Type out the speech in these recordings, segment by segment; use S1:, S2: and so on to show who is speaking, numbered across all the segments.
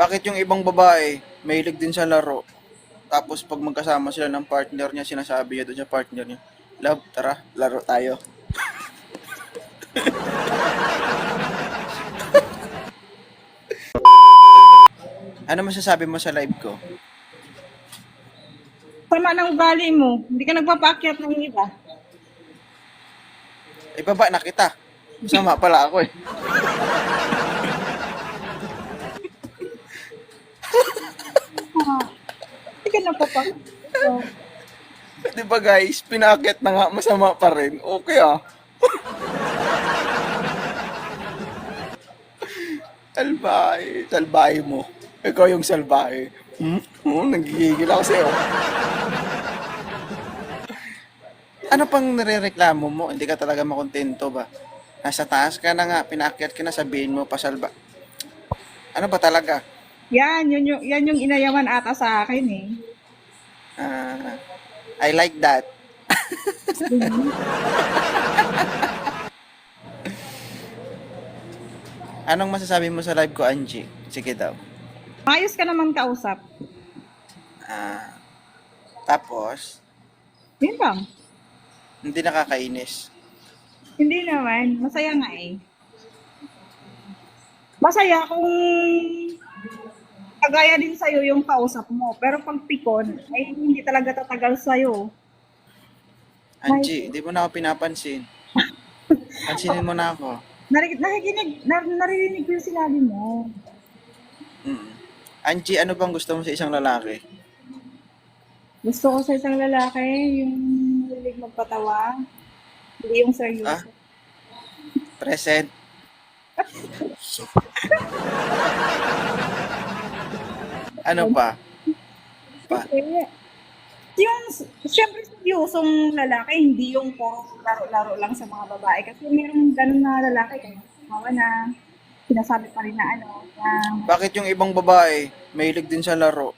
S1: Bakit yung ibang babae, mahilig din sa laro, tapos pag magkasama sila ng partner niya, sinasabi niya doon sa partner niya, "Love, tara, laro tayo." Ano masasabi mo sa live ko?
S2: Sama ng ugali mo. Hindi ka nagpapaakyat ng iba.
S1: Ibaba na kita. Masama pala ako eh.
S2: Hindi ka nagpapaakyat.
S1: Di ba guys, pinakit na nga, masama pa rin. Okay ah. Salbahe. Salbahe mo. Ikaw yung salbahe. Nagigigil ako sa'yo. Ano pang nirereklamo mo? Hindi ka talaga makontento ba? Nasa taas ka na nga, pinaakyat ka na, sabihin mo, pasalba. Ano ba talaga?
S2: Yan yung inayaman ata sa akin eh.
S1: Ah, I like that. Anong masasabi mo sa live ko, Angie? Sige daw.
S2: Ayos ka naman kausap.
S1: Ah, tapos,
S2: Yun lang.
S1: hindi nakakainis.
S2: Hindi naman. Masaya nga eh. Masaya kung kagaya din sa'yo yung kausap mo. Pero pag pikon, ay hindi talaga tatagal sa'yo.
S1: Angie, di mo na ako pinapansin. Pansinin mo na ako.
S2: Naririnig ko yung sinabi mo.
S1: Angie, ano bang gusto mo sa isang lalaki?
S2: Gusto ko sa isang lalaki, yung mahilig magpatawa, hindi yung
S1: Ah,
S2: seryoso.
S1: present. Ano pa? Pa.
S2: Eh, yung, syempre seryosong lalaki, hindi yung puro laro-laro lang sa mga babae. Kasi mayroong ganun na lalaki, kaya kumawa na, sinasabi pa rin na ano, na
S1: Bakit yung ibang babae, mahilig din sa laro,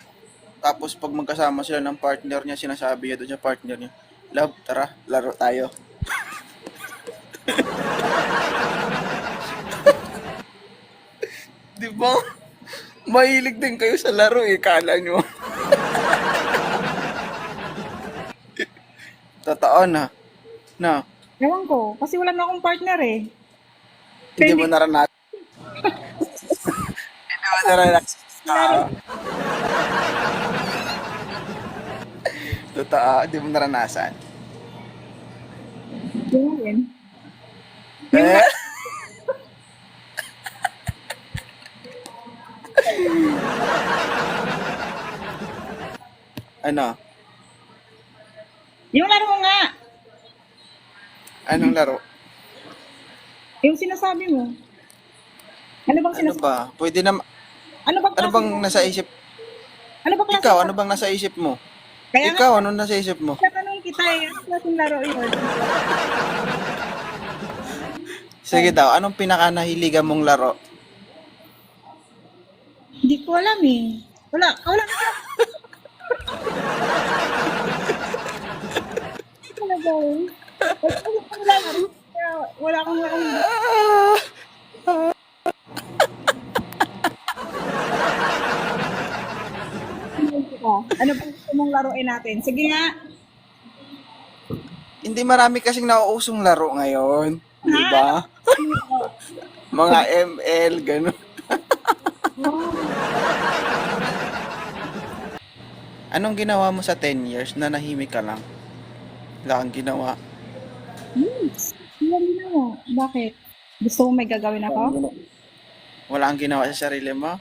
S1: tapos pag magkasama sila ng partner niya, sinasabi niya doon sa partner niya, "Love, tara, laro tayo." Di ba? Mahilig din kayo sa laro eh, kala nyo. Totoo na. No,
S2: ewan ko, kasi wala na akong partner eh.
S1: hindi
S2: Pwede
S1: mo naranasan. Hindi mo naranasan.
S2: laro,
S1: Totoo, hindi mo naranasan.
S2: yun yun. Yung
S1: Eh? Ano?
S2: yung laro nga,
S1: Anong laro?
S2: yung sinasabi mo. Ano bang
S1: Ano
S2: sinasabi?
S1: ba? Pwede na.
S2: Ano bang
S1: Ano
S2: klase?
S1: bang nasa isip?
S2: Ano bang klase?
S1: Ikaw, ano bang nasa isip mo?
S2: Kaya nga,
S1: Ikaw, ano nasa isip mo?
S2: tatanong kita eh, ano klaseng laro yun?
S1: Sige daw, anong pinaka nahiligan mong laro?
S2: Hindi ko alam eh. Wala na talaga eh. Wala akong laro. Ano bang gusto mong laruin natin? Sige nga.
S1: Hindi marami kasing nauusong laro ngayon. Di
S2: Ha?
S1: ba? Mga ML, gano'n. Anong ginawa mo sa 10 years na nahimik ka lang? Wala kang ginawa.
S2: Wala ginawa. Bakit? Gusto mo may gagawin ako?
S1: Wala kang ginawa sa sarili mo?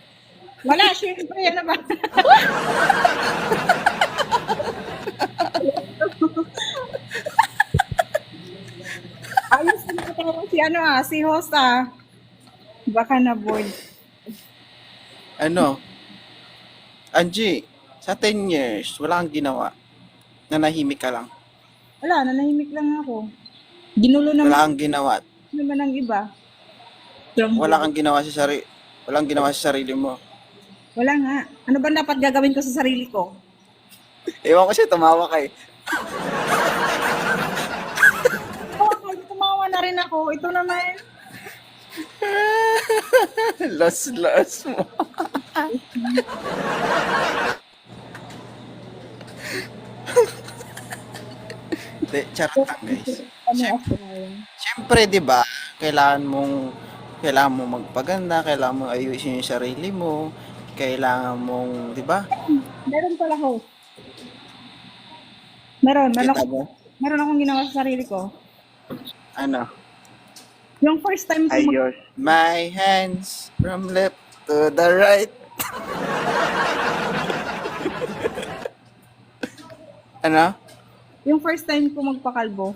S2: Wala, syempre. Ano ba? Ayos din ko si ano si host Baka na board.
S1: Ano? Angie, sa 10 years, wala kang ginawa na nahimik ka lang.
S2: Wala, nanahimik lang ako. Ginulo
S1: Wala kang ginawa.
S2: naman ng iba.
S1: Wala kang ginawa sa sarili. Walang ginawa sa sarili mo.
S2: Wala nga. Ano ba dapat gagawin ko sa sarili ko?
S1: Ewan ko siya, tumawa ka eh.
S2: Tumawa na rin ako. Ito naman.
S1: Loss mo. Hindi, charot lang guys.
S2: Kami
S1: Siyempre,
S2: Australian.
S1: siyempre 'di ba, kailangan mong magpaganda, kailangan mong ayusin yung sarili mo, kailangan mong 'di ba?
S2: Meron pala ho. Meron.
S1: Kita mo?
S2: Meron akong ginawa sa sarili ko.
S1: Ano?
S2: Yung first time ko
S1: Ayos. My hands from left to the right. Ano?
S2: yung first time ko magpakalbo.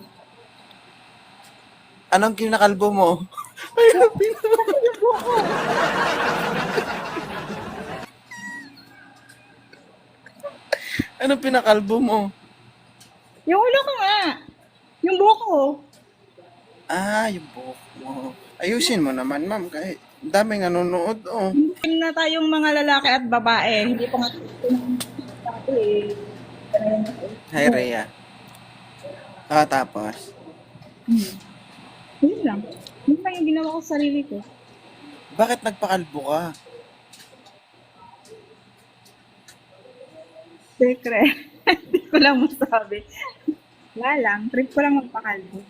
S1: Anong kinakalbo mo? Ay, anong pinakalbo mo?
S2: Yung ulo ko nga. Yung buhok ko.
S1: Ah, yung buhok mo. Ayusin mo naman, ma'am. Kahit daming nanonood, oh.
S2: Hindi na tayong mga lalaki at babae. Hindi pa nga dati eh.
S1: Hi, Rhea. Ah, tapos.
S2: Yun lang. Yun lang yung ginawa ko sa sarili ko.
S1: Bakit nagpakalbo ka?
S2: Secret. Hindi ko lang masabi. Wala lang. Trip ko lang magpakalbo.